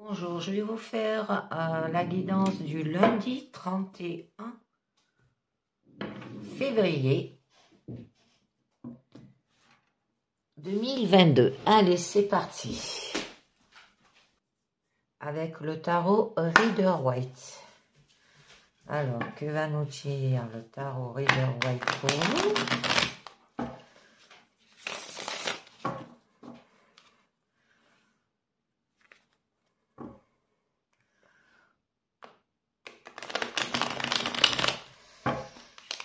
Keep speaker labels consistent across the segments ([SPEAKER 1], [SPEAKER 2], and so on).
[SPEAKER 1] Bonjour, je vais vous faire la guidance du lundi 31 février 2022. Allez, c'est parti. Avec le tarot Rider-Waite. Alors, que va nous dire le tarot Rider-Waite pour nous?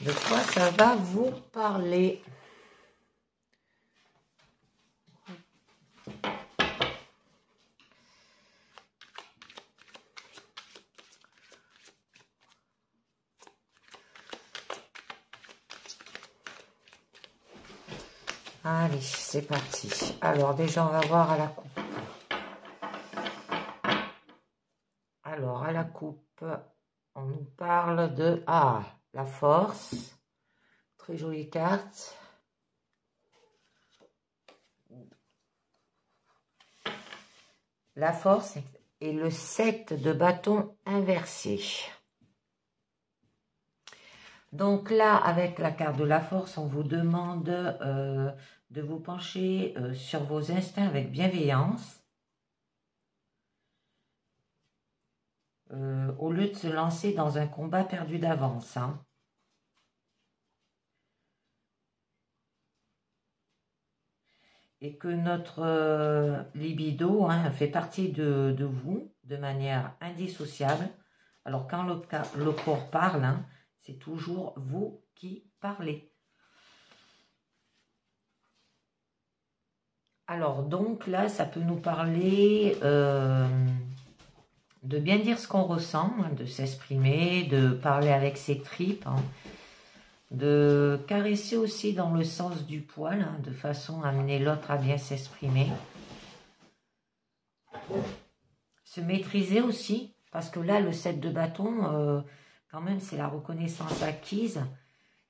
[SPEAKER 1] De quoi ça va vous parler? Allez, c'est parti. Alors, déjà, on va voir à la coupe. Alors, à la coupe, on nous parle de la force. Très jolie carte. La force et le 7 de bâton inversé. Donc là, avec la carte de la force, on vous demande de vous pencher sur vos instincts avec bienveillance. Au lieu de se lancer dans un combat perdu d'avance. Hein. Et que notre libido fait partie de vous de manière indissociable. Alors quand le corps parle, c'est toujours vous qui parlez. Alors donc là, ça peut nous parler de bien dire ce qu'on ressent, de s'exprimer, de parler avec ses tripes, de caresser aussi dans le sens du poil, de façon à amener l'autre à bien s'exprimer. Se maîtriser aussi, parce que là, le 7 de bâton, quand même, c'est la reconnaissance acquise.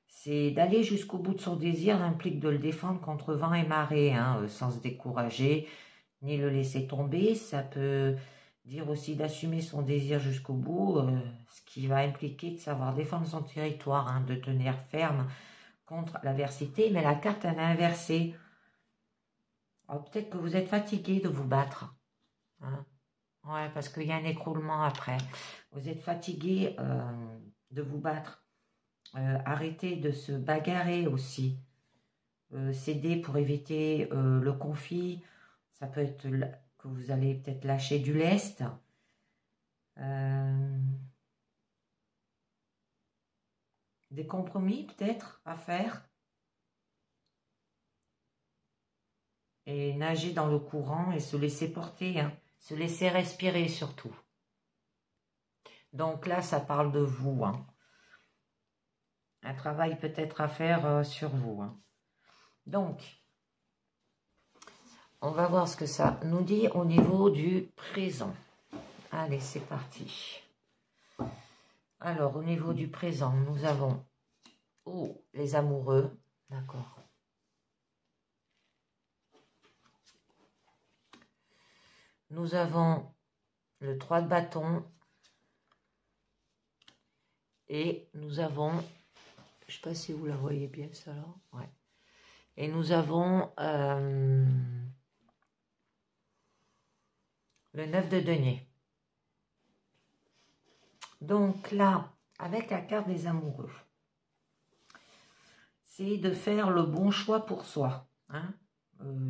[SPEAKER 1] C'est d'aller jusqu'au bout de son désir, implique de le défendre contre vent et marée, sans se décourager, ni le laisser tomber. Ça peut dire aussi d'assumer son désir jusqu'au bout, ce qui va impliquer de savoir défendre son territoire, de tenir ferme contre l'adversité. Mais la carte, elle est inversée. Peut-être que vous êtes fatigué de vous battre. Ouais, parce qu'il y a un écroulement après. Vous êtes fatigué de vous battre. Arrêtez de se bagarrer aussi. Céder pour éviter le conflit. Ça peut être que vous allez peut-être lâcher du lest. Des compromis peut-être à faire. Et nager dans le courant et se laisser porter. Se laisser respirer surtout. Donc là, ça parle de vous. Un travail peut-être à faire sur vous. Donc, on va voir ce que ça nous dit au niveau du présent. Allez, c'est parti. Alors, au niveau du présent, nous avons les amoureux. D'accord. Nous avons le 3 de bâton. Et nous avons, je ne sais pas si vous la voyez bien, ça là. Ouais. Et nous avons le 9 de denier. Donc là, avec la carte des amoureux, c'est de faire le bon choix pour soi.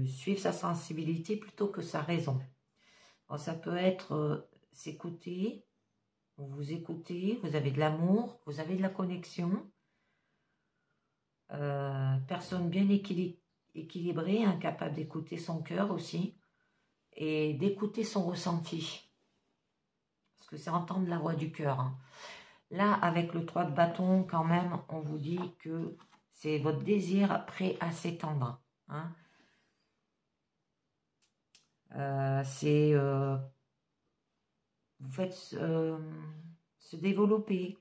[SPEAKER 1] Suivre sa sensibilité plutôt que sa raison. Alors, ça peut être s'écouter, vous écoutez, vous avez de l'amour, vous avez de la connexion. Personne bien équilibrée, capable d'écouter son cœur aussi. Et d'écouter son ressenti. Parce que c'est entendre la voix du cœur. Là, avec le 3 de bâton, quand même, on vous dit que c'est votre désir prêt à s'étendre. Vous faites se développer.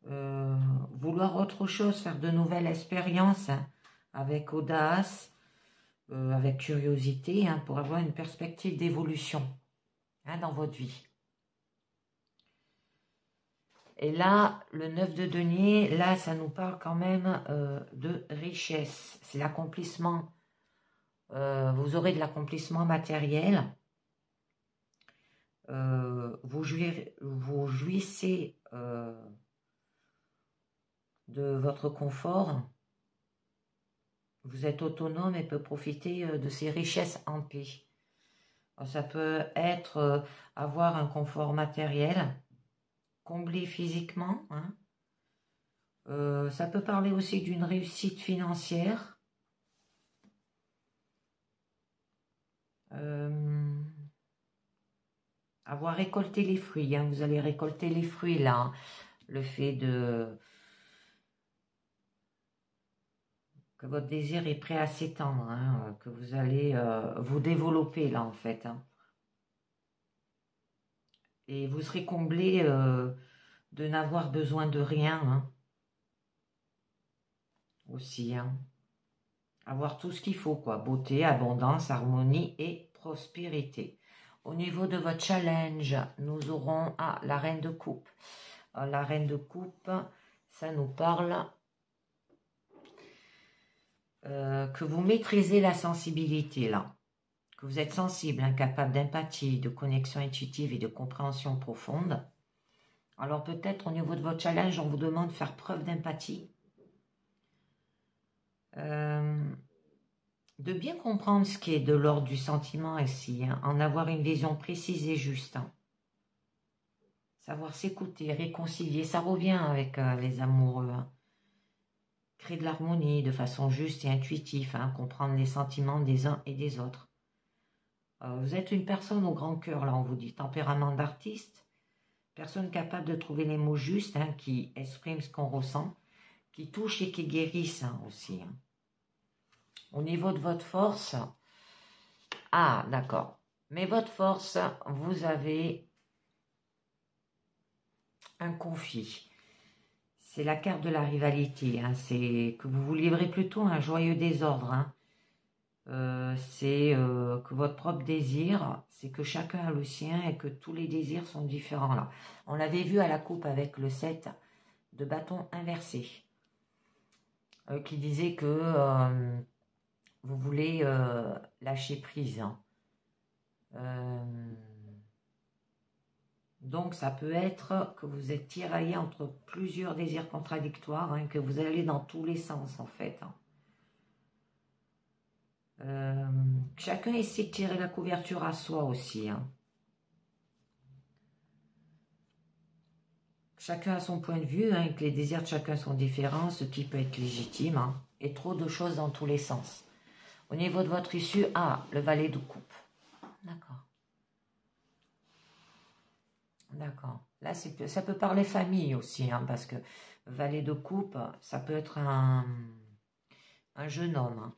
[SPEAKER 1] Vouloir autre chose, faire de nouvelles expériences avec audace, avec curiosité, pour avoir une perspective d'évolution. hein, dans votre vie. Et là, le 9 de denier, là, ça nous parle quand même de richesse. C'est l'accomplissement. Vous aurez de l'accomplissement matériel. Vous jouissez de votre confort. Vous êtes autonome et peut profiter de ces richesses en paix. Alors, ça peut être avoir un confort matériel, combler physiquement. Hein. Ça peut parler aussi d'une réussite financière. Avoir récolté les fruits. Hein. Vous allez récolter les fruits là. Hein. Le fait que votre désir est prêt à s'étendre. Hein. Que vous allez vous développer là en fait. Hein. Et vous serez comblé de n'avoir besoin de rien. Hein. Aussi. Hein. Avoir tout ce qu'il faut, quoi. Beauté, abondance, harmonie et prospérité. Au niveau de votre challenge, nous aurons la reine de coupe. Alors, la reine de coupe, ça nous parle que vous maîtrisez la sensibilité, là. Que vous êtes sensible, incapable d'empathie, de connexion intuitive et de compréhension profonde. Alors peut-être au niveau de votre challenge, on vous demande de faire preuve d'empathie. De bien comprendre ce qui est de l'ordre du sentiment ici, hein, en avoir une vision précise et juste. Hein. Savoir s'écouter, réconcilier, ça revient avec les amoureux. Hein. Créer de l'harmonie de façon juste et intuitive, hein, comprendre les sentiments des uns et des autres. Vous êtes une personne au grand cœur, là on vous dit, tempérament d'artiste, personne capable de trouver les mots justes, hein, qui expriment ce qu'on ressent, qui touchent et qui guérissent hein, aussi. Hein. Au niveau de votre force, ah d'accord, mais votre force, vous avez un conflit. C'est la carte de la rivalité, hein. C'est que vous vous livrez plutôt à un joyeux désordre. Hein. C'est que votre propre désir, c'est que chacun a le sien et que tous les désirs sont différents là. On l'avait vu à la coupe avec le 7 de bâton inversé, qui disait que vous voulez lâcher prise. Hein. Donc ça peut être que vous êtes tiraillé entre plusieurs désirs contradictoires, hein, que vous allez dans tous les sens en fait. Hein. Chacun essaie de tirer la couverture à soi aussi. Hein. Chacun a son point de vue, hein, que les désirs de chacun sont différents, ce qui peut être légitime, hein, et trop de choses dans tous les sens. Au niveau de votre issue, le valet de coupe. D'accord. D'accord. Là, ça peut parler famille aussi, hein, parce que valet de coupe, ça peut être un jeune homme. Hein.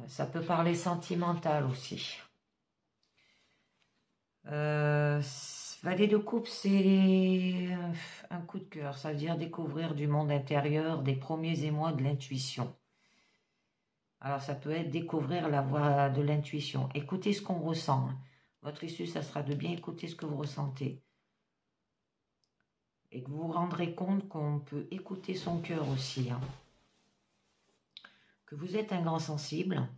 [SPEAKER 1] Ça peut parler sentimental aussi. Valet de coupe, c'est un coup de cœur. Ça veut dire découvrir du monde intérieur, des premiers émois de l'intuition. Alors, ça peut être découvrir la voie de l'intuition. Écoutez ce qu'on ressent. Hein. Votre issue, ça sera de bien écouter ce que vous ressentez. Et que vous vous rendrez compte qu'on peut écouter son cœur aussi. Hein. Que vous êtes un grand sensible.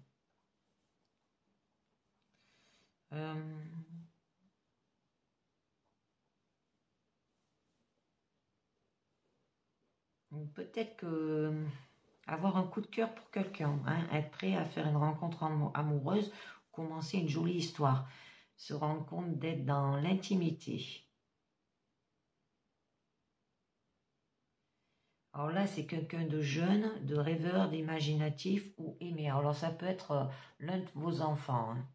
[SPEAKER 1] Peut-être que avoir un coup de cœur pour quelqu'un, hein, être prêt à faire une rencontre amoureuse, commencer une jolie histoire, se rendre compte d'être dans l'intimité. Alors là, c'est quelqu'un de jeune, de rêveur, d'imaginatif ou aimé. Alors ça peut être l'un de vos enfants. Hein.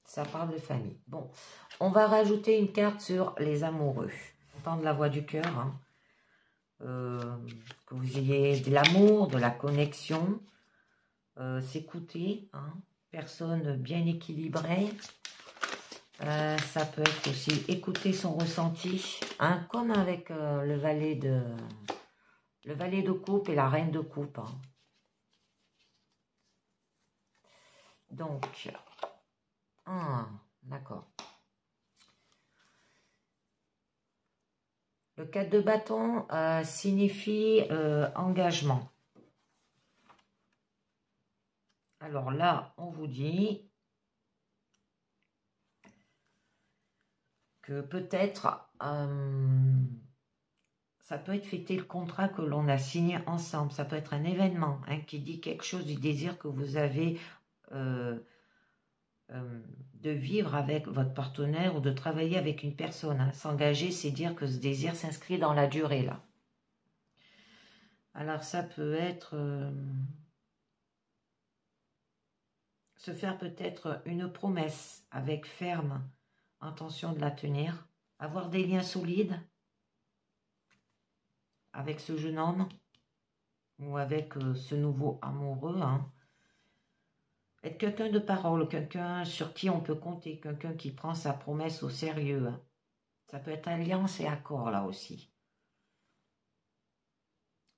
[SPEAKER 1] Ça parle de famille. Bon, on va rajouter une carte sur les amoureux. Entendre la voix du cœur. Hein. Que vous ayez de l'amour, de la connexion. S'écouter. Hein. Personne bien équilibrée. Ça peut être aussi écouter son ressenti, hein, comme avec le valet de coupe et la reine de coupe. Hein. Donc, Ah, d'accord. Le 4 de bâton signifie engagement. Alors là, on vous dit que peut-être ça peut être fêter le contrat que l'on a signé ensemble. Ça peut être un événement qui dit quelque chose du désir que vous avez de vivre avec votre partenaire ou de travailler avec une personne. S'engager, c'est dire que ce désir s'inscrit dans la durée là. Alors ça peut être se faire peut-être une promesse avec ferme intention de la tenir, avoir des liens solides avec ce jeune homme ou avec ce nouveau amoureux. Être quelqu'un de parole, quelqu'un sur qui on peut compter, quelqu'un qui prend sa promesse au sérieux. Ça peut être alliance et accord là aussi.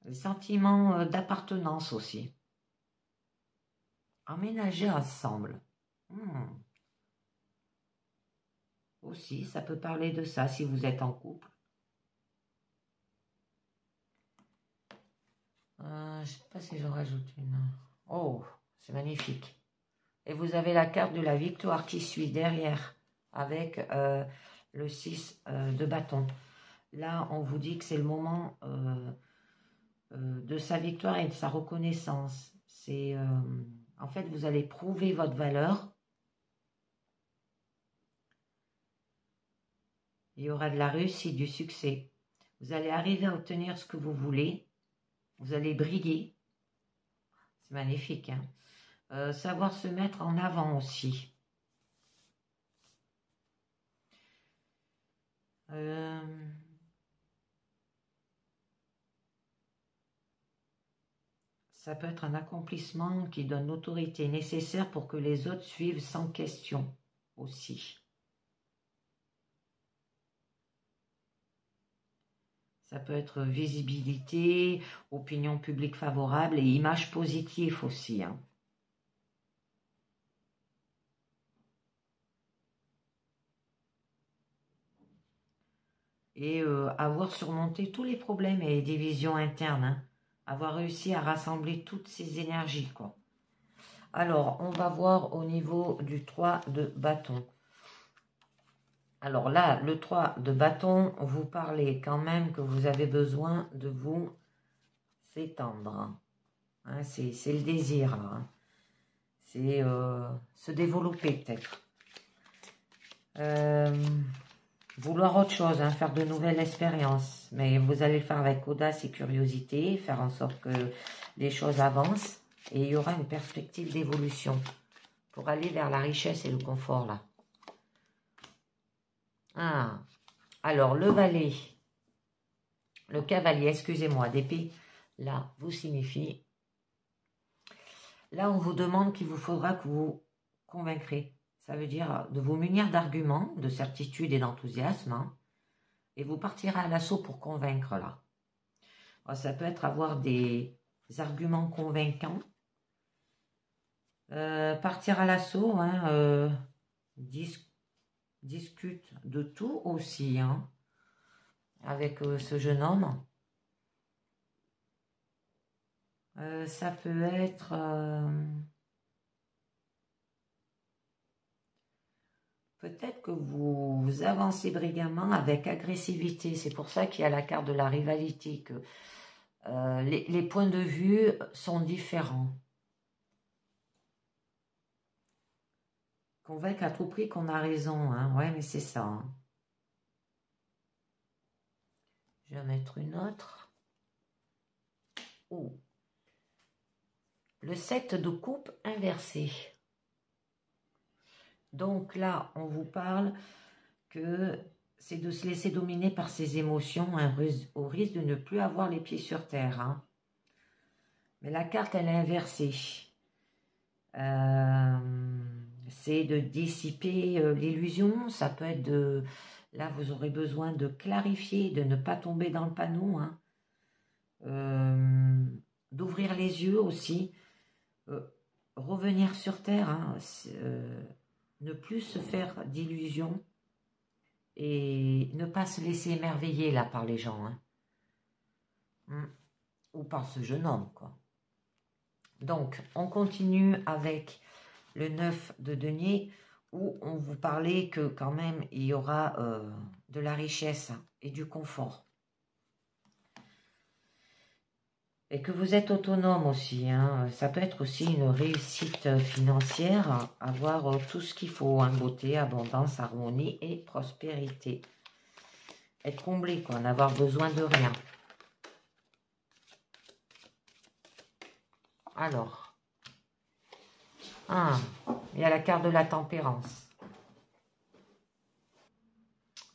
[SPEAKER 1] Le sentiment d'appartenance aussi. Emménager ensemble. Aussi, ça peut parler de ça si vous êtes en couple. Je ne sais pas si j'en rajoute une. Oh, c'est magnifique. Et vous avez la carte de la victoire qui suit derrière avec le 6 de bâton. Là, on vous dit que c'est le moment de sa victoire et de sa reconnaissance. C'est en fait, vous allez prouver votre valeur. Il y aura de la réussite, du succès. Vous allez arriver à obtenir ce que vous voulez. Vous allez briller. C'est magnifique, hein. Savoir se mettre en avant aussi. Ça peut être un accomplissement qui donne l'autorité nécessaire pour que les autres suivent sans question aussi. Ça peut être visibilité, opinion publique favorable et image positive aussi. Et avoir surmonté tous les problèmes et les divisions internes. Avoir réussi à rassembler toutes ces énergies, quoi. Alors, on va voir au niveau du 3 de bâton. Alors là, le 3 de bâton, vous parlez quand même que vous avez besoin de vous s'étendre. C'est le désir, là. C'est se développer, peut-être. Vouloir autre chose, faire de nouvelles expériences. Mais vous allez le faire avec audace et curiosité, faire en sorte que les choses avancent. Et il y aura une perspective d'évolution pour aller vers la richesse et le confort, là. Alors, le valet, le cavalier, excusez-moi, d'épée, là, vous signifie. Là, on vous demande qu'il vous faudra que vous convaincrez. Ça veut dire de vous munir d'arguments, de certitude et d'enthousiasme. Et vous partirez à l'assaut pour convaincre, là. Alors, ça peut être avoir des arguments convaincants. Partir à l'assaut, discute de tout aussi, avec ce jeune homme. Ça peut être peut-être que vous avancez brillamment avec agressivité. C'est pour ça qu'il y a la carte de la rivalité, que les points de vue sont différents. Convaincre à tout prix qu'on a raison, ouais, mais c'est ça. Je vais mettre une autre. Oh. Le 7 de coupe inversé. Donc là, on vous parle que c'est de se laisser dominer par ses émotions, au risque de ne plus avoir les pieds sur terre. Mais la carte, elle est inversée. C'est de dissiper l'illusion. Ça peut être de... Là, vous aurez besoin de clarifier, de ne pas tomber dans le panneau. D'ouvrir les yeux aussi. Revenir sur terre. ne plus se faire d'illusions et ne pas se laisser émerveiller là par les gens, hein. Ou par ce jeune homme, quoi. Donc, on continue avec le 9 de denier, où on vous parlait que quand même, il y aura de la richesse et du confort. Et que vous êtes autonome aussi, hein. Ça peut être aussi une réussite financière, avoir tout ce qu'il faut, hein, beauté, abondance, harmonie et prospérité. Être comblé, quoi, n'avoir besoin de rien. Alors, il y a la carte de la tempérance.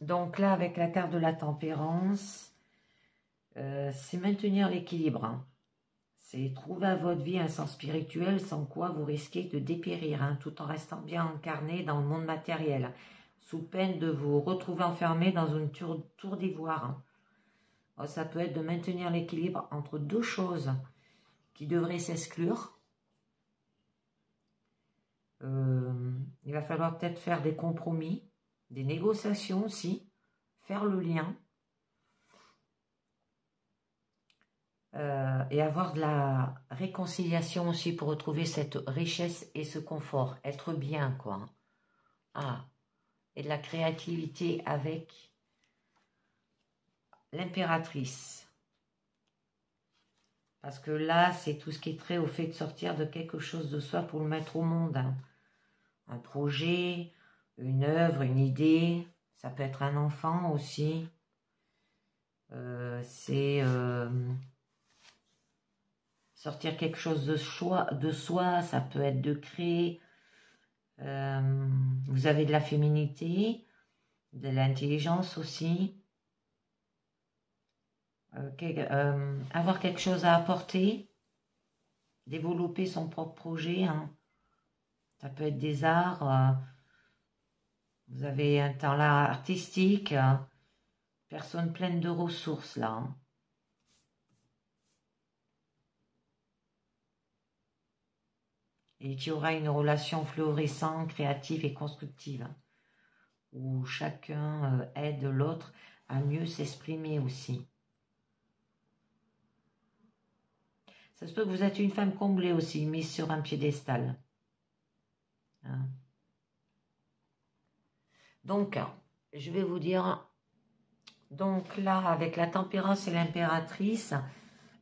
[SPEAKER 1] Donc là, avec la carte de la tempérance, c'est maintenir l'équilibre, hein. C'est trouver à votre vie un sens spirituel sans quoi vous risquez de dépérir, hein, tout en restant bien incarné dans le monde matériel, sous peine de vous retrouver enfermé dans une tour d'ivoire, hein. Ça peut être de maintenir l'équilibre entre deux choses qui devraient s'exclure. Il va falloir peut-être faire des compromis, des négociations aussi, faire le lien. Et avoir de la réconciliation aussi pour retrouver cette richesse et ce confort, être bien, quoi. Et de la créativité avec l'impératrice. Parce que là, c'est tout ce qui est trait au fait de sortir de quelque chose de soi pour le mettre au monde, hein. Un projet, une œuvre, une idée, ça peut être un enfant aussi. C'est sortir quelque chose de soi, ça peut être de créer. Vous avez de la féminité, de l'intelligence aussi. Avoir quelque chose à apporter, développer son propre projet, hein. Ça peut être des arts. Vous avez un talent artistique. Personne pleine de ressources là, hein. Et qui aura une relation florissante, créative et constructive, hein, où chacun aide l'autre à mieux s'exprimer aussi. Ça se peut que vous êtes une femme comblée aussi, mise sur un piédestal, hein. Donc, je vais vous dire, donc là, avec la tempérance et l'impératrice,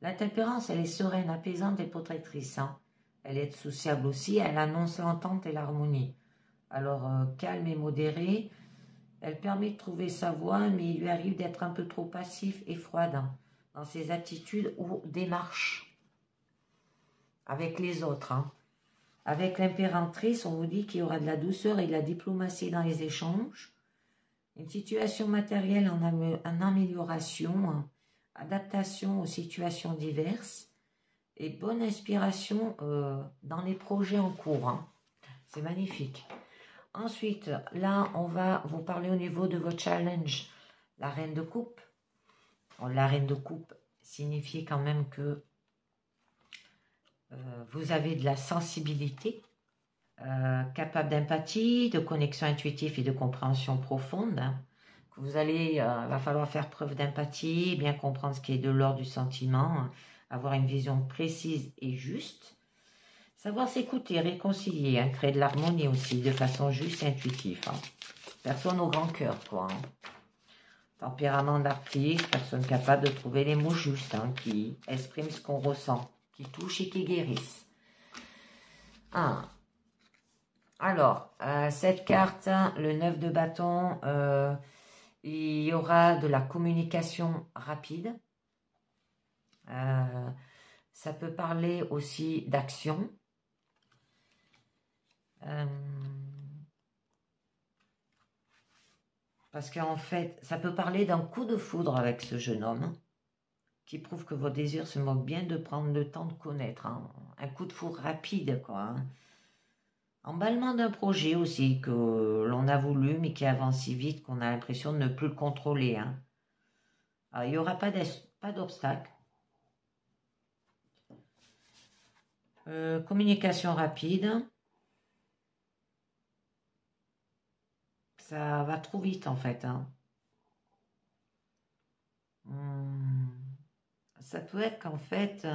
[SPEAKER 1] la tempérance, elle est sereine, apaisante et protectrice, hein. Elle est sociable aussi, elle annonce l'entente et l'harmonie. Alors, calme et modérée, elle permet de trouver sa voie, mais il lui arrive d'être un peu trop passif et froide, hein, dans ses attitudes ou démarches avec les autres, hein. Avec l'impératrice, on vous dit qu'il y aura de la douceur et de la diplomatie dans les échanges, une situation matérielle en amélioration, hein, adaptation aux situations diverses et bonne inspiration dans les projets en cours, hein. C'est magnifique. Ensuite, là, on va vous parler au niveau de votre challenge, la reine de coupe. Bon, la reine de coupe signifie quand même que vous avez de la sensibilité, capable d'empathie, de connexion intuitive et de compréhension profonde, hein. Que vous allez, va falloir faire preuve d'empathie, bien comprendre ce qui est de l'ordre du sentiment, hein, avoir une vision précise et juste. Savoir s'écouter, réconcilier, hein, créer de l'harmonie aussi, de façon juste et intuitive, hein. Personne au grand cœur, quoi, hein. Tempérament d'artiste, personne capable de trouver les mots justes, hein, qui expriment ce qu'on ressent, qui touchent et qui guérissent. Alors, cette carte, le 9 de bâton, il y aura de la communication rapide. Ça peut parler aussi d'action. Parce qu'en fait, ça peut parler d'un coup de foudre avec ce jeune homme, qui prouve que vos désirs se moquent bien de prendre le temps de connaître, hein. Un coup de foudre rapide, quoi, hein. Emballement d'un projet aussi, que l'on a voulu, mais qui avance si vite qu'on a l'impression de ne plus le contrôler, hein. Alors, il n'y aura pas d'obstacle. Communication rapide. Ça va trop vite en fait. Hein. Ça peut être qu'en fait,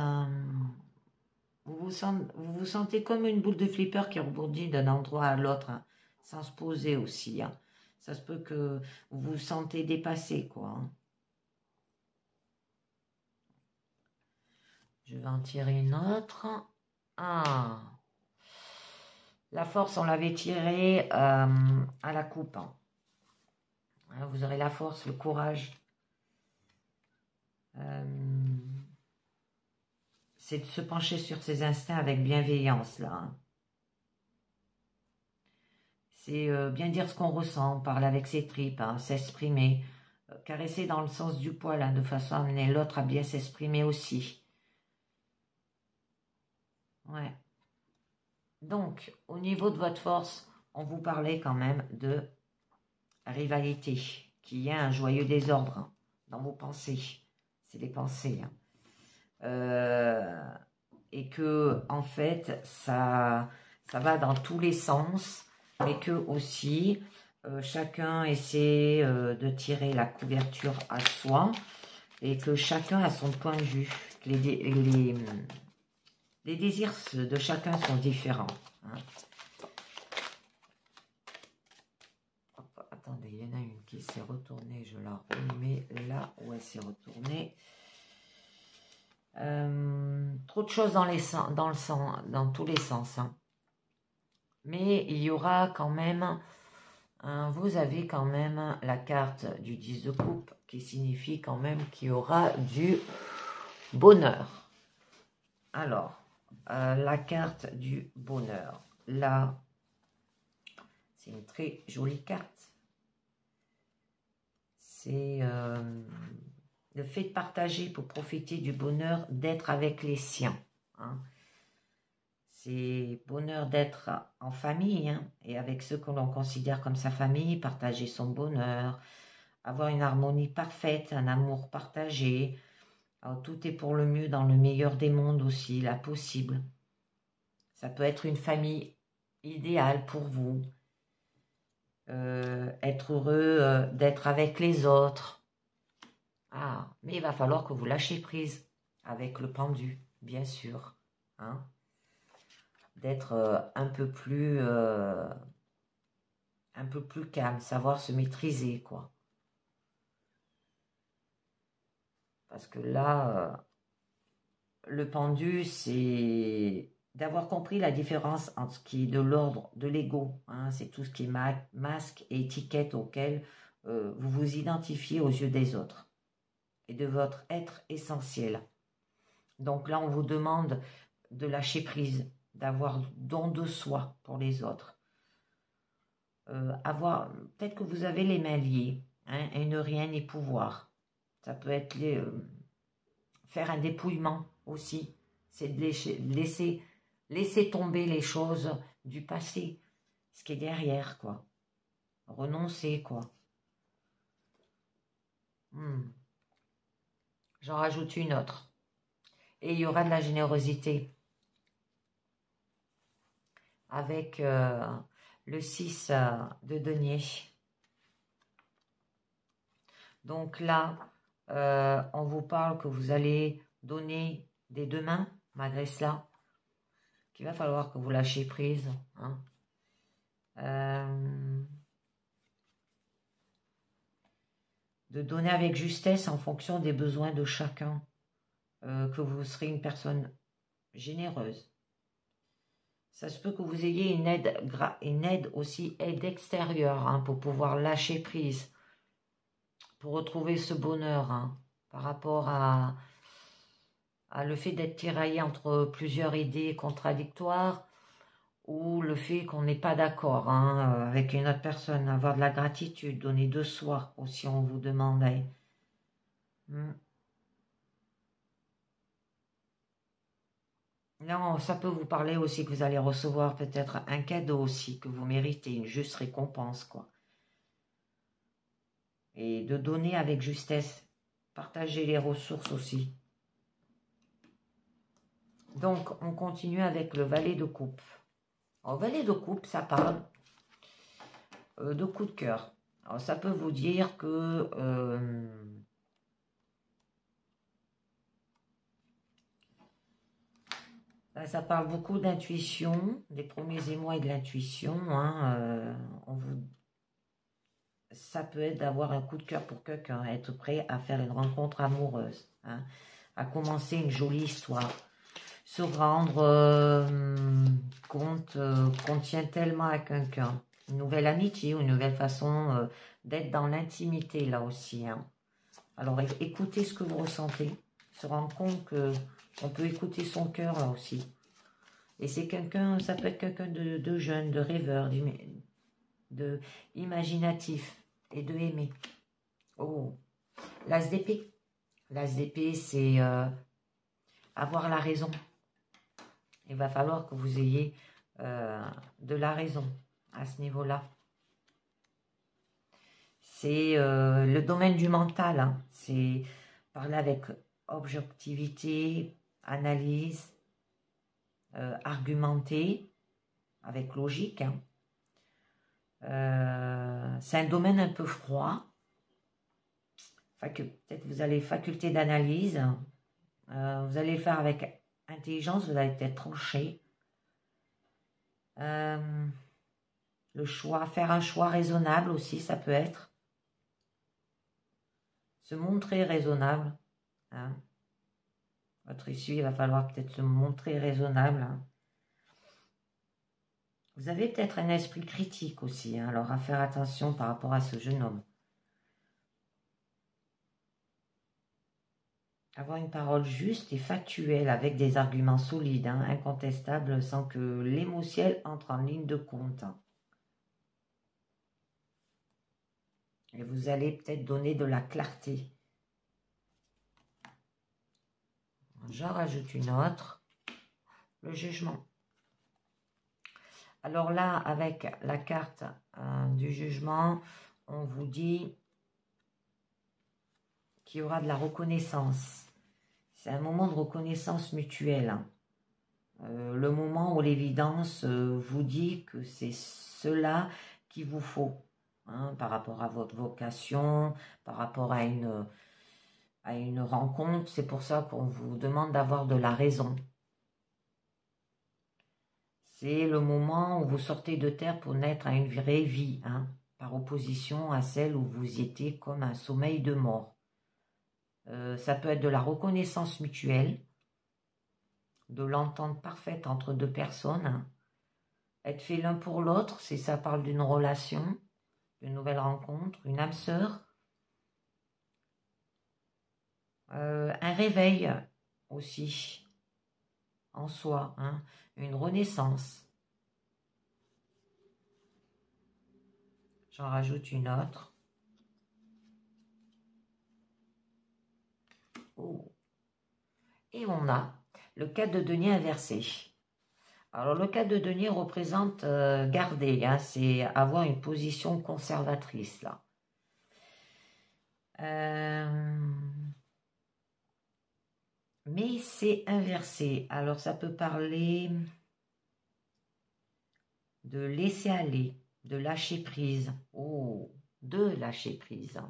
[SPEAKER 1] vous vous sentez comme une boule de flipper qui rebondit d'un endroit à l'autre, hein, sans se poser aussi. Hein. Ça se peut que vous vous sentez dépassé, quoi. Hein. Je vais en tirer une autre. Ah, la force, on l'avait tirée à la coupe. Hein. Vous aurez la force, le courage. C'est de se pencher sur ses instincts avec bienveillance, là. Hein. C'est bien dire ce qu'on ressent, parler avec ses tripes, hein, s'exprimer, caresser dans le sens du poil, hein, de façon à amener l'autre à bien s'exprimer aussi. Ouais. Donc, au niveau de votre force, on vous parlait quand même de rivalité, qu'il y a un joyeux désordre hein, dans vos pensées. C'est les pensées. Hein. Et que, en fait, ça va dans tous les sens, mais que aussi, chacun essaie de tirer la couverture à soi, et que chacun a son point de vue. Les désirs de chacun sont différents. Hein. Hop, attendez, il y en a une qui s'est retournée, je la remets là où elle s'est retournée. Trop de choses dans tous les sens. Hein. Mais il y aura quand même, vous avez quand même la carte du 10 de coupe qui signifie quand même qu'il y aura du bonheur. Alors, la carte du bonheur. Là, c'est une très jolie carte. C'est le fait de partager pour profiter du bonheur d'être avec les siens. Hein. C'est bonheur d'être en famille hein, et avec ceux que l'on considère comme sa famille, partager son bonheur, avoir une harmonie parfaite, un amour partagé. Alors, tout est pour le mieux dans le meilleur des mondes aussi, là possible. Ça peut être une famille idéale pour vous. Être heureux d'être avec les autres. Ah, mais il va falloir que vous lâchiez prise avec le pendu, bien sûr. Hein. D'être un peu plus calme, savoir se maîtriser, quoi. Parce que là, le pendu, c'est d'avoir compris la différence entre ce qui est de l'ordre de l'ego. Hein, c'est tout ce qui est masque et étiquette auquel vous vous identifiez aux yeux des autres et de votre être essentiel. Donc là, on vous demande de lâcher prise, d'avoir don de soi pour les autres. Peut-être que vous avez les mains liées hein, et ne rien y pouvoir. Ça peut être faire un dépouillement aussi. C'est de laisser tomber les choses du passé, ce qui est derrière, quoi. Renoncer, quoi. J'en rajoute une autre. Et il y aura de la générosité. Avec le 6 de denier. Donc là, on vous parle que vous allez donner des deux mains, malgré cela, qu'il va falloir que vous lâchiez prise. Hein. De donner avec justesse en fonction des besoins de chacun, que vous serez une personne généreuse. Ça se peut que vous ayez une aide aussi, aide extérieure, hein, pour pouvoir lâcher prise, pour retrouver ce bonheur, hein, par rapport à le fait d'être tiraillé entre plusieurs idées contradictoires, ou le fait qu'on n'est pas d'accord hein, avec une autre personne, avoir de la gratitude, donner de soi aussi, on vous demandait. Non, ça peut vous parler aussi que vous allez recevoir peut-être un cadeau aussi que vous méritez, une juste récompense, quoi. Et de donner avec justesse, partager les ressources aussi. Donc, on continue avec le valet de coupe. En valet de coupe, ça parle de coup de cœur. Alors, ça peut vous dire que là, ça parle beaucoup d'intuition, des premiers émois et de l'intuition. Hein, ça peut être d'avoir un coup de cœur pour quelqu'un, être prêt à faire une rencontre amoureuse, hein, à commencer une jolie histoire, se rendre compte qu'on tient tellement à quelqu'un. Une nouvelle amitié ou une nouvelle façon d'être dans l'intimité là aussi. Hein. Alors écoutez ce que vous ressentez, se rendre compte qu'on peut écouter son cœur là aussi. Et c'est quelqu'un, ça peut être quelqu'un de jeune, de rêveur, de imaginatif et de aimer. Oh, l'as d'épée. L'as d'épée, c'est avoir la raison. Il va falloir que vous ayez de la raison à ce niveau-là. C'est le domaine du mental. Hein. C'est parler avec objectivité, analyse, argumenter, avec logique. Hein. C'est un domaine un peu froid. Peut-être vous allez faculté d'analyse. Vous allez le faire avec intelligence, vous allez peut-être trancher. Le choix, faire un choix raisonnable aussi, ça peut être. Se montrer raisonnable. Hein. Votre issue, il va falloir peut-être se montrer raisonnable. Hein. Vous avez peut-être un esprit critique aussi, hein, alors à faire attention par rapport à ce jeune homme. Avoir une parole juste et factuelle avec des arguments solides, hein, incontestables, sans que l'émotionnel entre en ligne de compte. Hein. Et vous allez peut-être donner de la clarté. J'en rajoute une autre. Le jugement. Alors là, avec la carte du jugement, on vous dit qu'il y aura de la reconnaissance. C'est un moment de reconnaissance mutuelle. Hein. Le moment où l'évidence vous dit que c'est cela qu'il vous faut. Hein, par rapport à votre vocation, par rapport à une rencontre. C'est pour ça qu'on vous demande d'avoir de la raison. C'est le moment où vous sortez de terre pour naître à une vraie vie, hein, par opposition à celle où vous étiez comme un sommeil de mort. Ça peut être de la reconnaissance mutuelle, de l'entente parfaite entre deux personnes. Hein. Être fait l'un pour l'autre, si ça parle d'une relation, d'une nouvelle rencontre, une âme sœur. Un réveil aussi en soi, hein, une renaissance. J'en rajoute une autre. Oh. Et on a le 4 de denier inversé. Alors le 4 de denier représente garder, hein, c'est avoir une position conservatrice là. Mais c'est inversé. Alors ça peut parler de laisser aller, de lâcher prise. Oh, de lâcher prise.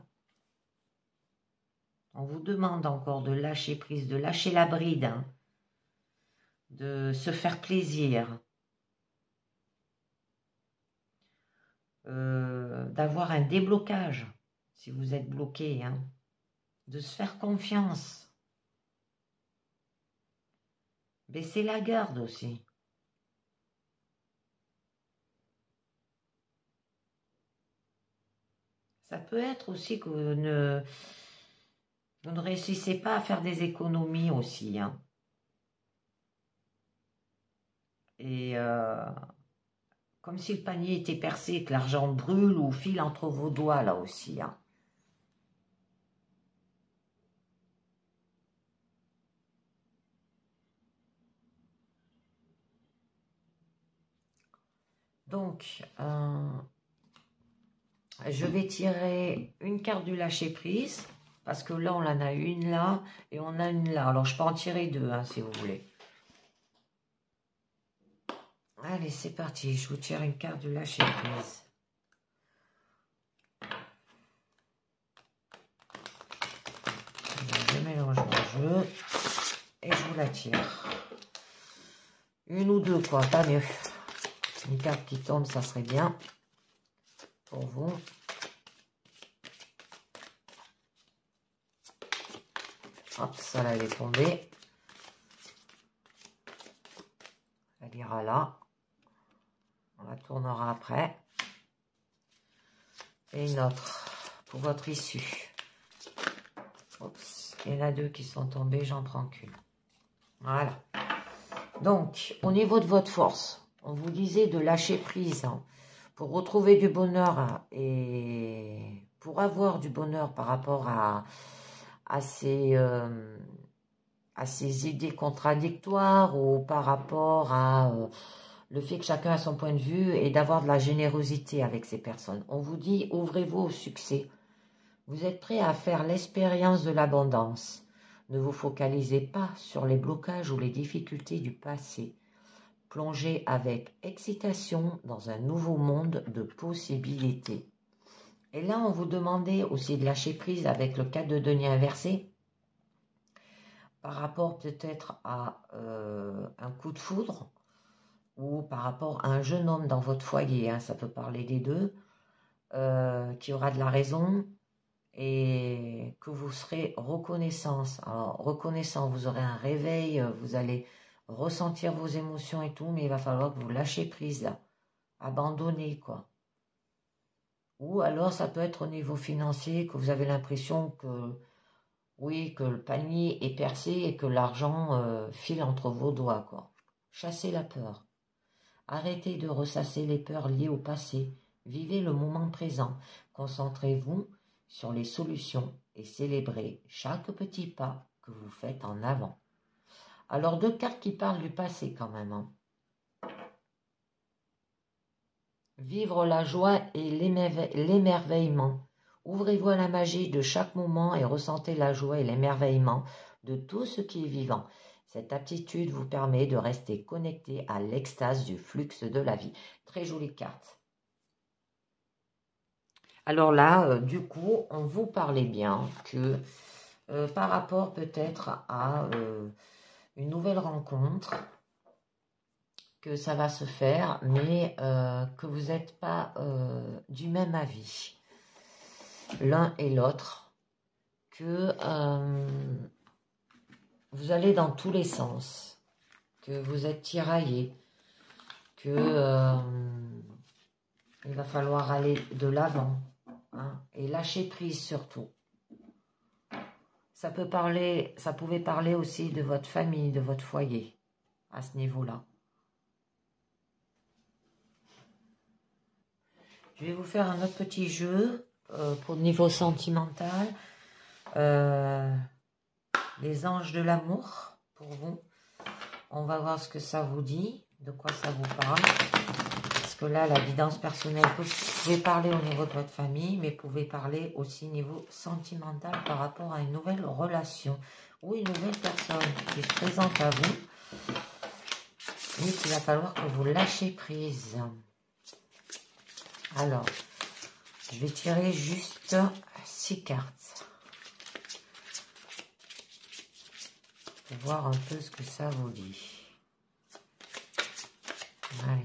[SPEAKER 1] On vous demande encore de lâcher prise, de lâcher la bride, hein, de se faire plaisir, d'avoir un déblocage si vous êtes bloqué, hein, de se faire confiance. Baisser la garde aussi. Ça peut être aussi que vous ne réussissez pas à faire des économies aussi. Hein. Et comme si le panier était percé et que l'argent brûle ou file entre vos doigts là aussi. Hein. Donc, je vais tirer une carte du lâcher-prise, parce que là, on en a une là, et on a une là. Alors, je peux en tirer deux, hein, si vous voulez. Allez, c'est parti. Je vous tire une carte du lâcher-prise. jeu et je vous la tire. Une ou deux, quoi, pas mieux. Une carte qui tombe, ça serait bien pour vous. Hop, ça là, elle est tombée. Elle ira là. On la tournera après. Et une autre pour votre issue. Oups, il y en a deux qui sont tombés, j'en prends qu'une. Voilà. Donc, au niveau de votre force, on vous disait de lâcher prise hein, pour retrouver du bonheur et pour avoir du bonheur par rapport à ces idées contradictoires ou par rapport à le fait que chacun a son point de vue et d'avoir de la générosité avec ces personnes. On vous dit, ouvrez-vous au succès. Vous êtes prêt à faire l'expérience de l'abondance. Ne vous focalisez pas sur les blocages ou les difficultés du passé. Plongez avec excitation dans un nouveau monde de possibilités. Et là, on vous demandait aussi de lâcher prise avec le 4 de denier inversé par rapport peut-être à un coup de foudre ou par rapport à un jeune homme dans votre foyer, hein, ça peut parler des deux, qui aura de la raison et que vous serez reconnaissant. Alors, reconnaissant, vous aurez un réveil, vous allez ressentir vos émotions et tout, mais il va falloir que vous lâchez prise là, abandonnez quoi. Ou alors ça peut être au niveau financier que vous avez l'impression que oui, que le panier est percé et que l'argent file entre vos doigts quoi. Chassez la peur. Arrêtez de ressasser les peurs liées au passé. Vivez le moment présent. Concentrez-vous sur les solutions et célébrez chaque petit pas que vous faites en avant. Alors, deux cartes qui parlent du passé quand même. Hein. Vivre la joie et l'émerveillement. Ouvrez-vous à la magie de chaque moment et ressentez la joie et l'émerveillement de tout ce qui est vivant. Cette aptitude vous permet de rester connecté à l'extase du flux de la vie. Très jolie carte. Alors là, du coup, on vous parlait bien que par rapport peut-être à une nouvelle rencontre, que ça va se faire, mais que vous n'êtes pas du même avis, l'un et l'autre, que vous allez dans tous les sens, que vous êtes tiraillé, que il va falloir aller de l'avant hein, et lâcher prise surtout. Ça pouvait parler aussi de votre famille, de votre foyer, à ce niveau-là. Je vais vous faire un autre petit jeu pour le niveau sentimental. Les anges de l'amour pour vous. On va voir ce que ça vous dit, de quoi ça vous parle. Parce que là, la guidance personnelle, vous pouvez parler au niveau de votre famille, mais vous pouvez parler aussi au niveau sentimental par rapport à une nouvelle relation ou une nouvelle personne qui se présente à vous. Mais qu'il va falloir que vous lâchez prise. Alors, je vais tirer juste 6 cartes. Pour voir un peu ce que ça vous dit. Allez.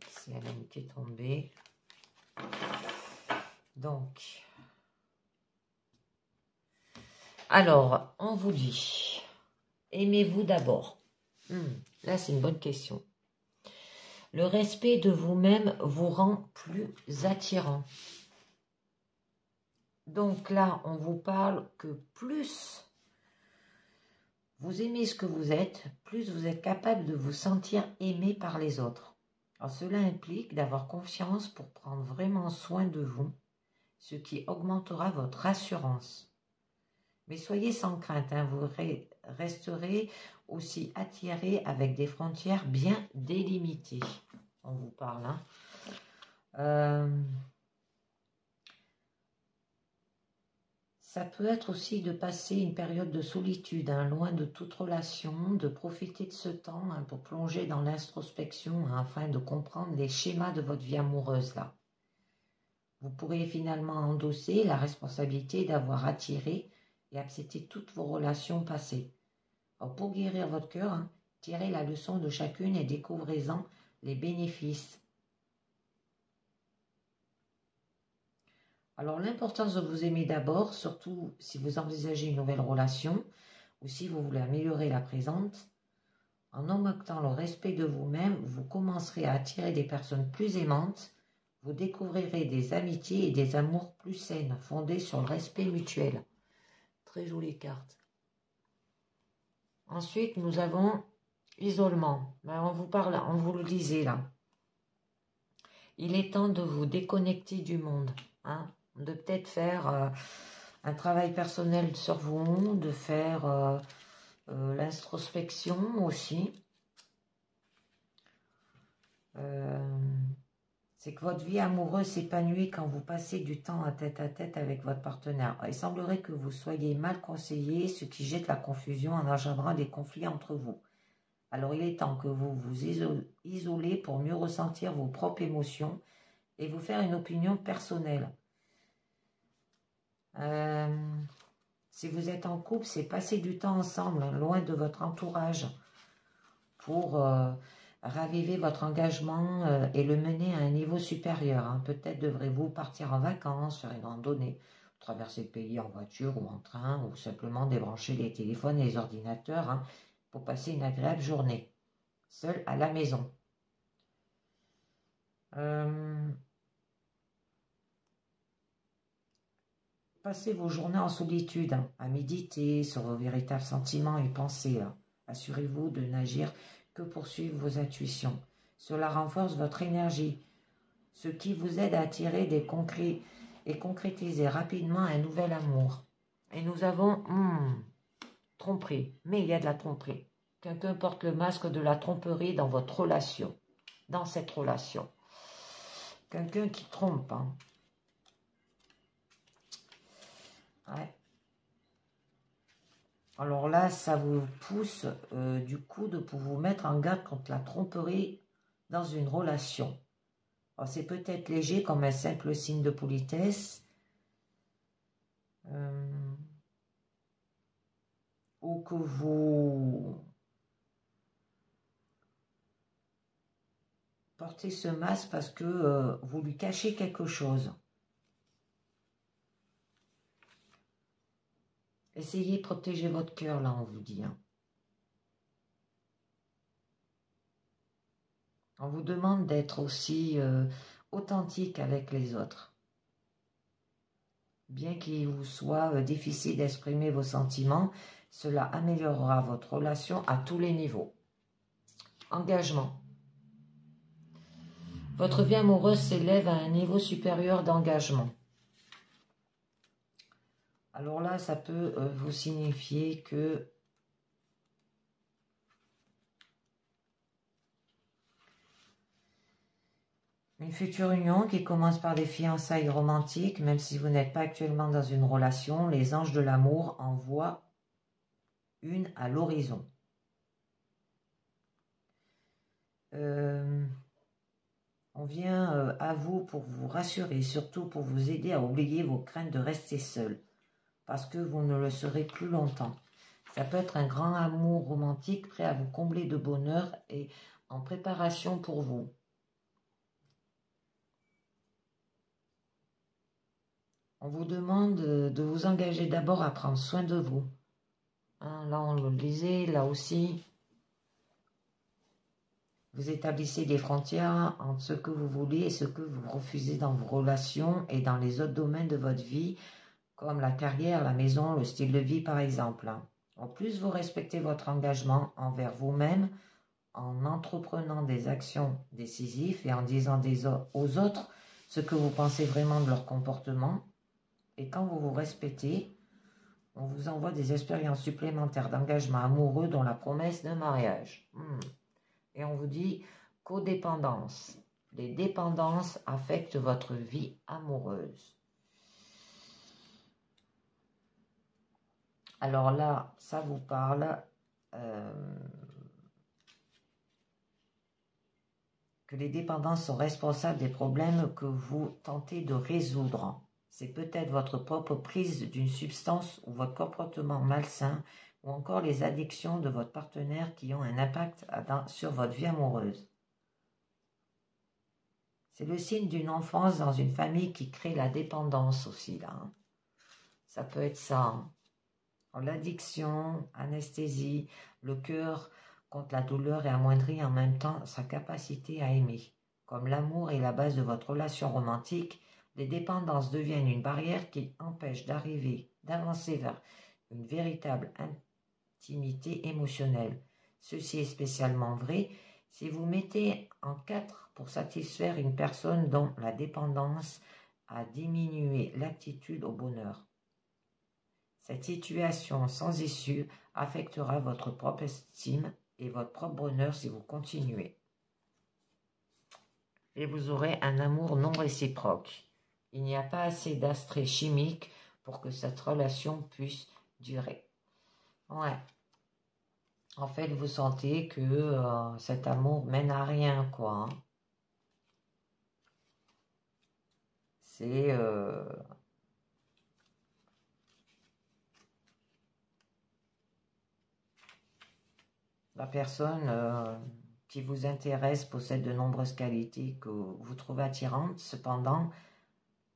[SPEAKER 1] Si elle a été tombée. Donc. Alors, on vous dit. Aimez-vous d'abord. Là, c'est une bonne question. Le respect de vous-même vous rend plus attirant. Donc là, on vous parle que plus vous aimez ce que vous êtes, plus vous êtes capable de vous sentir aimé par les autres. Alors, cela implique d'avoir confiance pour prendre vraiment soin de vous, ce qui augmentera votre assurance. Mais soyez sans crainte, hein, vous resterez aussi attiré avec des frontières bien délimitées. On vous parle. Hein. Ça peut être aussi de passer une période de solitude, hein, loin de toute relation, de profiter de ce temps hein, pour plonger dans l'introspection hein, afin de comprendre les schémas de votre vie amoureuse là. Vous pourrez finalement endosser la responsabilité d'avoir attiré et accepté toutes vos relations passées. Alors, pour guérir votre cœur, hein, tirez la leçon de chacune et découvrez-en les bénéfices. Alors, l'importance de vous aimer d'abord, surtout si vous envisagez une nouvelle relation ou si vous voulez améliorer la présente, en augmentant le respect de vous-même, vous commencerez à attirer des personnes plus aimantes, vous découvrirez des amitiés et des amours plus saines, fondées sur le respect mutuel. Très jolie carte. Ensuite, nous avons isolement. On vous parle, on vous le disait là. Il est temps de vous déconnecter du monde, hein, de peut-être faire un travail personnel sur vous, de faire l'introspection aussi. C'est que votre vie amoureuse s'épanouit quand vous passez du temps à tête avec votre partenaire. Il semblerait que vous soyez mal conseillé, ce qui jette la confusion en engendrant des conflits entre vous. Alors il est temps que vous vous isolez pour mieux ressentir vos propres émotions et vous faire une opinion personnelle. Si vous êtes en couple, c'est passer du temps ensemble, loin de votre entourage, pour raviver votre engagement et le mener à un niveau supérieur. Hein. Peut-être devrez-vous partir en vacances, faire une randonnée, traverser le pays en voiture ou en train, ou simplement débrancher les téléphones et les ordinateurs hein, pour passer une agréable journée, seul à la maison. Passez vos journées en solitude, hein, à méditer sur vos véritables sentiments et pensées. Hein. Assurez-vous de n'agir que pour suivre vos intuitions. Cela renforce votre énergie, ce qui vous aide à attirer et concrétiser rapidement un nouvel amour. Et nous avons tromperie, mais il y a de la tromperie. Quelqu'un porte le masque de la tromperie dans votre relation, dans cette relation. Quelqu'un qui trompe. Hein. Ouais. Alors là, ça vous pousse du coup de vous mettre en garde contre la tromperie dans une relation. C'est peut-être léger comme un simple signe de politesse ou que vous portez ce masque parce que vous lui cachez quelque chose. Essayez de protéger votre cœur, là, on vous dit. Hein. On vous demande d'être aussi authentique avec les autres. Bien qu'il vous soit difficile d'exprimer vos sentiments, cela améliorera votre relation à tous les niveaux. Engagement. Votre vie amoureuse s'élève à un niveau supérieur d'engagement. Alors là, ça peut vous signifier que une future union qui commence par des fiançailles romantiques, même si vous n'êtes pas actuellement dans une relation, les anges de l'amour en voient une à l'horizon. On vient à vous pour vous rassurer, surtout pour vous aider à oublier vos craintes de rester seul, parce que vous ne le serez plus longtemps. Ça peut être un grand amour romantique prêt à vous combler de bonheur et en préparation pour vous. On vous demande de vous engager d'abord à prendre soin de vous. Hein, là, on le disait, là aussi. Vous établissez des frontières entre ce que vous voulez et ce que vous refusez dans vos relations et dans les autres domaines de votre vie, comme la carrière, la maison, le style de vie par exemple. En plus, vous respectez votre engagement envers vous-même en entreprenant des actions décisives et en disant aux autres ce que vous pensez vraiment de leur comportement. Et quand vous vous respectez, on vous envoie des expériences supplémentaires d'engagement amoureux dont la promesse d'un mariage. Et on vous dit codépendance. Les dépendances affectent votre vie amoureuse. Alors là, ça vous parle que les dépendances sont responsables des problèmes que vous tentez de résoudre. C'est peut-être votre propre prise d'une substance ou votre comportement malsain ou encore les addictions de votre partenaire qui ont un impact sur votre vie amoureuse. C'est le signe d'une enfance dans une famille qui crée la dépendance aussi, là. Ça peut être ça. Hein. L'addiction, anesthésie, le cœur contre la douleur et amoindrit en même temps sa capacité à aimer. Comme l'amour est la base de votre relation romantique, les dépendances deviennent une barrière qui empêche d'avancer vers une véritable intimité émotionnelle. Ceci est spécialement vrai si vous mettez en quatre pour satisfaire une personne dont la dépendance a diminué l'aptitude au bonheur. Cette situation sans issue affectera votre propre estime et votre propre bonheur si vous continuez. Et vous aurez un amour non réciproque. Il n'y a pas assez d'attrait chimique pour que cette relation puisse durer. Ouais. En fait, vous sentez que cet amour mène à rien, quoi. Hein. C'est... La personne qui vous intéresse possède de nombreuses qualités que vous trouvez attirantes. Cependant,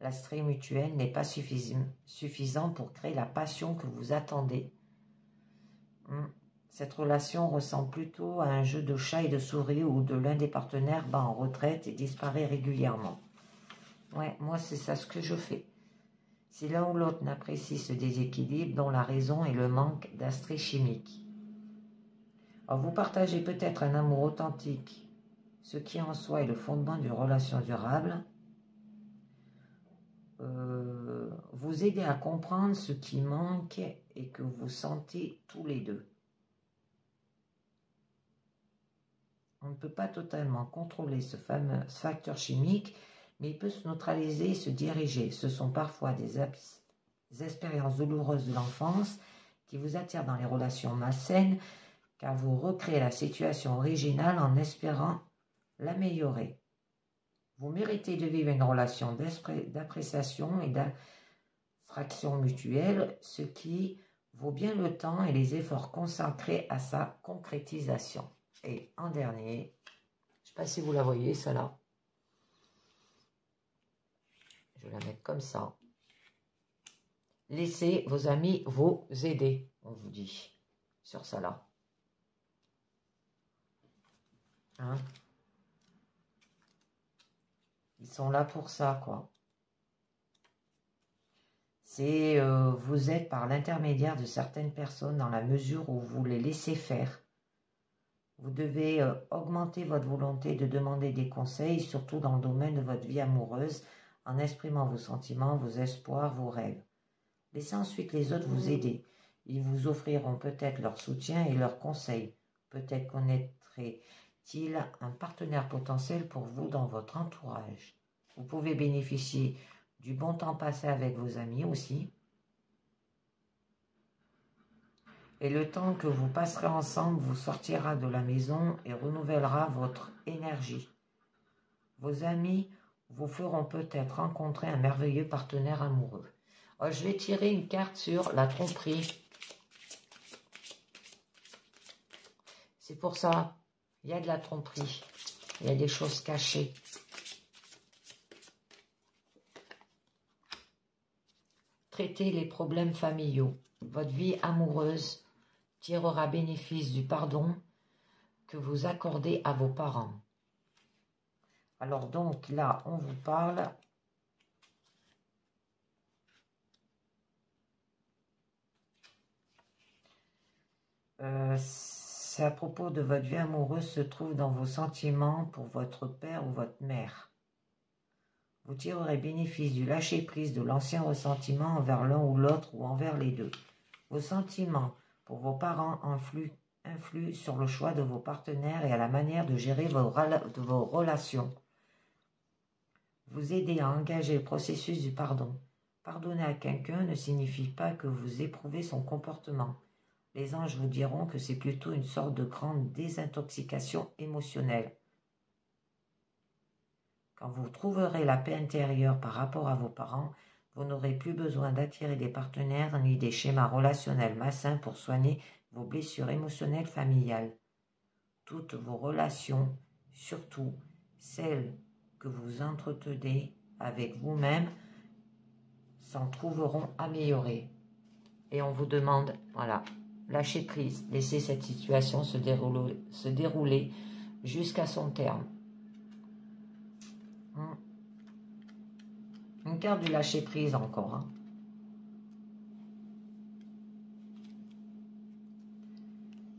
[SPEAKER 1] l'attrait mutuel n'est pas suffisant pour créer la passion que vous attendez. Cette relation ressemble plutôt à un jeu de chat et de souris où l'un des partenaires bat en retraite et disparaît régulièrement. Ouais, moi c'est ça ce que je fais. Si l'un ou l'autre n'apprécie ce déséquilibre dont la raison est le manque d'attrait chimique. Alors vous partagez peut-être un amour authentique, ce qui en soi est le fondement d'une relation durable. Vous aider à comprendre ce qui manque et que vous sentez tous les deux. On ne peut pas totalement contrôler ce fameux facteur chimique, mais il peut se neutraliser et se diriger. Ce sont parfois des expériences douloureuses de l'enfance qui vous attirent dans les relations malsaines, car vous recréez la situation originale en espérant l'améliorer. Vous méritez de vivre une relation d'appréciation et d'attraction mutuelle, ce qui vaut bien le temps et les efforts consacrés à sa concrétisation. Et en dernier, je ne sais pas si vous la voyez, celle-là. Je vais la mettre comme ça. Laissez vos amis vous aider, on vous dit, sur celle-là. Hein? Ils sont là pour ça, quoi. C'est vous êtes par l'intermédiaire de certaines personnes dans la mesure où vous les laissez faire. Vous devez augmenter votre volonté de demander des conseils, surtout dans le domaine de votre vie amoureuse, en exprimant vos sentiments, vos espoirs, vos rêves. Laissez ensuite les autres vous aider. Ils vous offriront peut-être leur soutien et leurs conseils. Peut-être connaîtrait-il un partenaire potentiel pour vous dans votre entourage. Vous pouvez bénéficier du bon temps passé avec vos amis aussi. Et le temps que vous passerez ensemble vous sortira de la maison et renouvellera votre énergie. Vos amis vous feront peut-être rencontrer un merveilleux partenaire amoureux. Alors, je vais tirer une carte sur la tromperie. C'est pour ça, il y a de la tromperie. Il y a des choses cachées. Traitez les problèmes familiaux. Votre vie amoureuse tirera bénéfice du pardon que vous accordez à vos parents. Alors donc là, on vous parle c'est à propos de votre vie amoureuse se trouve dans vos sentiments pour votre père ou votre mère. Vous tirerez bénéfice du lâcher-prise de l'ancien ressentiment envers l'un ou l'autre ou envers les deux. Vos sentiments pour vos parents influent sur le choix de vos partenaires et à la manière de gérer vos relations. Vous aider à engager le processus du pardon. Pardonner à quelqu'un ne signifie pas que vous éprouvez son comportement. Les anges vous diront que c'est plutôt une sorte de grande désintoxication émotionnelle. Quand vous trouverez la paix intérieure par rapport à vos parents, vous n'aurez plus besoin d'attirer des partenaires ni des schémas relationnels malsains pour soigner vos blessures émotionnelles familiales. Toutes vos relations, surtout celles que vous entretenez avec vous-même, s'en trouveront améliorées. Et on vous demande, voilà, lâchez prise, laissez cette situation se dérouler jusqu'à son terme. Une carte du lâcher prise encore. Hein.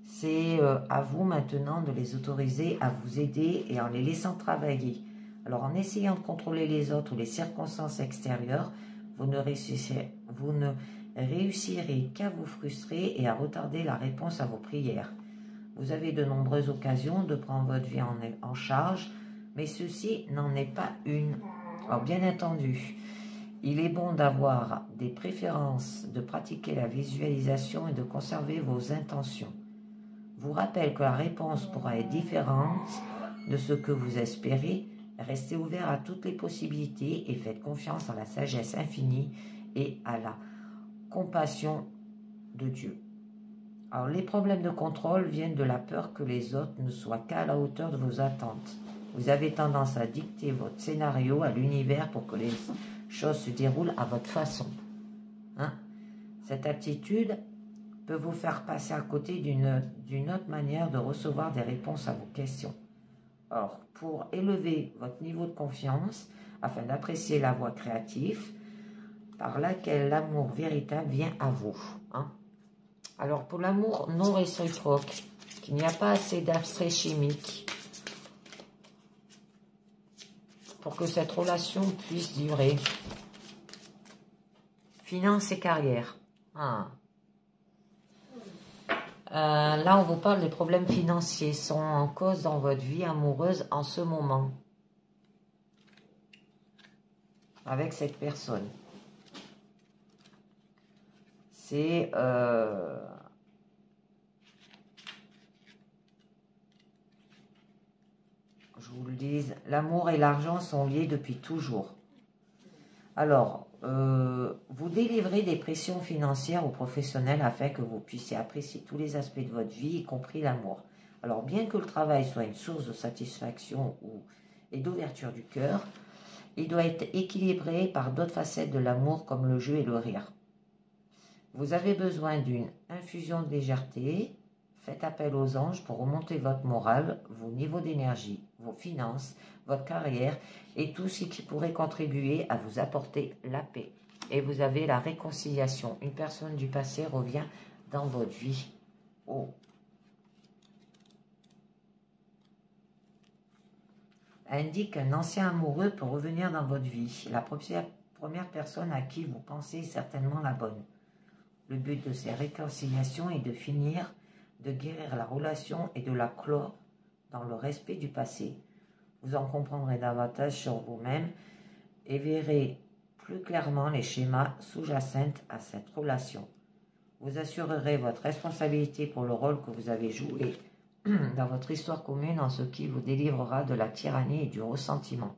[SPEAKER 1] C'est à vous maintenant de les autoriser à vous aider et en les laissant travailler. Alors en essayant de contrôler les autres ou les circonstances extérieures, vous ne réussirez qu'à vous frustrer et à retarder la réponse à vos prières. Vous avez de nombreuses occasions de prendre votre vie en charge, mais ceci n'en est pas une. Alors bien entendu, il est bon d'avoir des préférences, de pratiquer la visualisation et de conserver vos intentions. Vous rappelle que la réponse pourra être différente de ce que vous espérez. Restez ouvert à toutes les possibilités et faites confiance à la sagesse infinie et à la compassion de Dieu. Alors, les problèmes de contrôle viennent de la peur que les autres ne soient qu'à la hauteur de vos attentes. Vous avez tendance à dicter votre scénario à l'univers pour que les choses se déroulent à votre façon. Hein? Cette attitude peut vous faire passer à côté d'une autre manière de recevoir des réponses à vos questions. Or, pour élever votre niveau de confiance, afin d'apprécier la voie créative par laquelle l'amour véritable vient à vous. Hein? Alors, pour l'amour non réciproque, qu'il n'y a pas assez d'abstrait chimique pour que cette relation puisse durer. Finances et carrière. Ah. Là, on vous parle des problèmes financiers sont en cause dans votre vie amoureuse en ce moment. Avec cette personne. C'est... je vous le dis, l'amour et l'argent sont liés depuis toujours. Alors, vous délivrez des pressions financières ou professionnelles afin que vous puissiez apprécier tous les aspects de votre vie, y compris l'amour. Alors, bien que le travail soit une source de satisfaction et d'ouverture du cœur, il doit être équilibré par d'autres facettes de l'amour comme le jeu et le rire. Vous avez besoin d'une infusion de légèreté. Faites appel aux anges pour remonter votre morale, vos niveaux d'énergie, vos finances, votre carrière et tout ce qui pourrait contribuer à vous apporter la paix. Et vous avez la réconciliation. Une personne du passé revient dans votre vie. Oh. Indique qu'un ancien amoureux peut revenir dans votre vie. La première personne à qui vous pensez est certainement la bonne. Le but de ces réconciliations est de finir, de guérir la relation et de la clore dans le respect du passé. Vous en comprendrez davantage sur vous-même et verrez plus clairement les schémas sous-jacents à cette relation. Vous assurerez votre responsabilité pour le rôle que vous avez joué dans votre histoire commune en ce qui vous délivrera de la tyrannie et du ressentiment.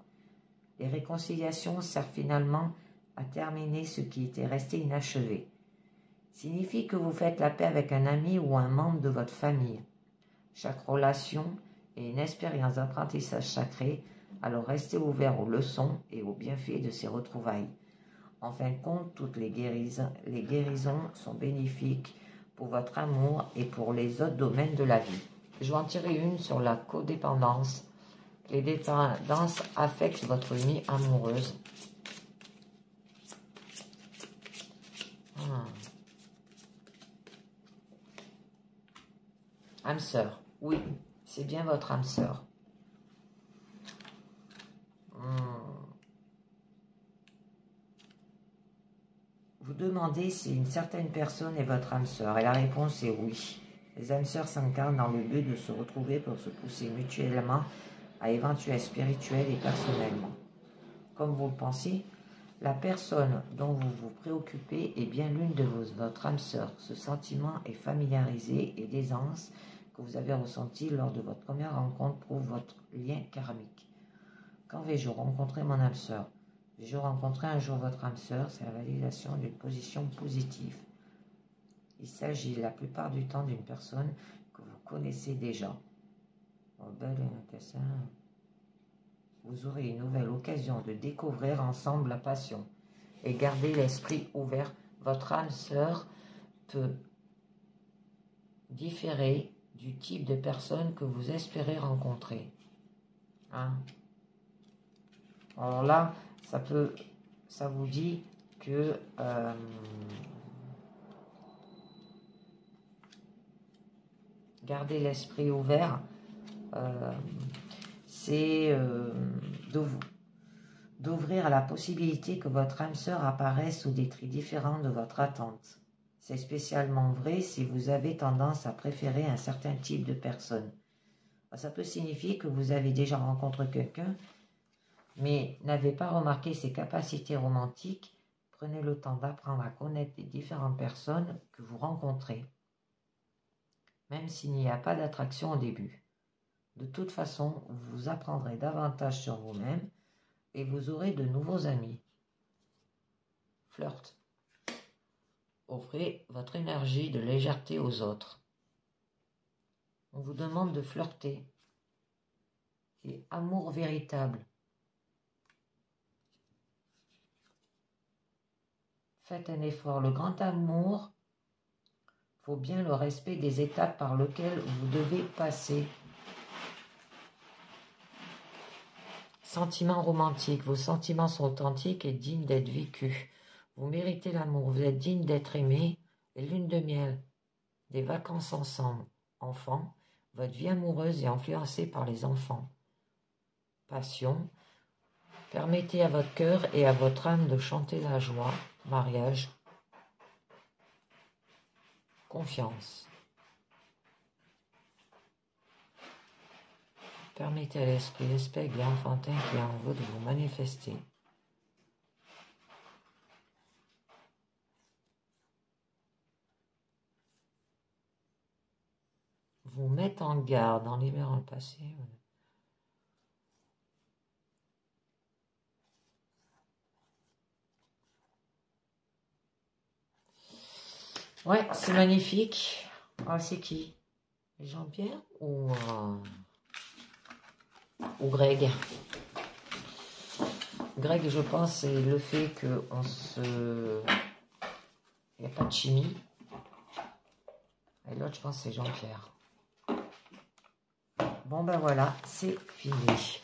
[SPEAKER 1] Les réconciliations servent finalement à terminer ce qui était resté inachevé. Signifie que vous faites la paix avec un ami ou un membre de votre famille. Chaque relation est une expérience d'apprentissage sacré, alors restez ouvert aux leçons et aux bienfaits de ces retrouvailles. En fin de compte, toutes les guérisons sont bénéfiques pour votre amour et pour les autres domaines de la vie. Je vais en tirer une sur la codépendance. Les dépendances affectent votre vie amoureuse. Âme sœur, oui, c'est bien votre âme sœur. Vous demandez si une certaine personne est votre âme sœur et la réponse est oui. Les âmes sœurs s'incarnent dans le but de se retrouver pour se pousser mutuellement à éventuels spirituels et personnellement. Comme vous le pensez, la personne dont vous vous préoccupez est bien l'une de votre âme sœur. Ce sentiment est familiarisé et d'aisance que vous avez ressenti lors de votre première rencontre prouve votre lien karmique. Quand vais-je rencontrer mon âme sœur? Vais-je rencontrer un jour votre âme sœur? C'est la validation d'une position positive. Il s'agit la plupart du temps d'une personne que vous connaissez déjà. Vous aurez une nouvelle occasion de découvrir ensemble la passion et garder l'esprit ouvert. Votre âme sœur peut différer du type de personne que vous espérez rencontrer. Hein? Alors là, ça vous dit que garder l'esprit ouvert, c'est d'ouvrir à la possibilité que votre âme sœur apparaisse sous des traits différents de votre attente. C'est spécialement vrai si vous avez tendance à préférer un certain type de personne. Ça peut signifier que vous avez déjà rencontré quelqu'un, mais n'avez pas remarqué ses capacités romantiques. Prenez le temps d'apprendre à connaître les différentes personnes que vous rencontrez, même s'il n'y a pas d'attraction au début. De toute façon, vous apprendrez davantage sur vous-même et vous aurez de nouveaux amis. Flirt. Offrez votre énergie de légèreté aux autres. On vous demande de flirter. Et amour véritable. Faites un effort. Le grand amour, faut bien le respect des étapes par lesquelles vous devez passer. Sentiments romantiques. Vos sentiments sont authentiques et dignes d'être vécus. Vous méritez l'amour. Vous êtes digne d'être aimé. Et lune de miel. Des vacances ensemble. Enfants. Votre vie amoureuse est influencée par les enfants. Passion. Permettez à votre cœur et à votre âme de chanter la joie. Mariage. Confiance. Permettez à l'esprit espègle et enfantin qui est en vous de vous manifester. Vous mettre en garde en libérant le passé. Ouais, c'est magnifique. Ah, c'est qui? Jean-Pierre ou Greg? Greg, je pense, c'est le fait qu'on se... Il n'y a pas de chimie. Et l'autre, je pense, c'est Jean-Pierre. Bon, ben voilà, c'est fini.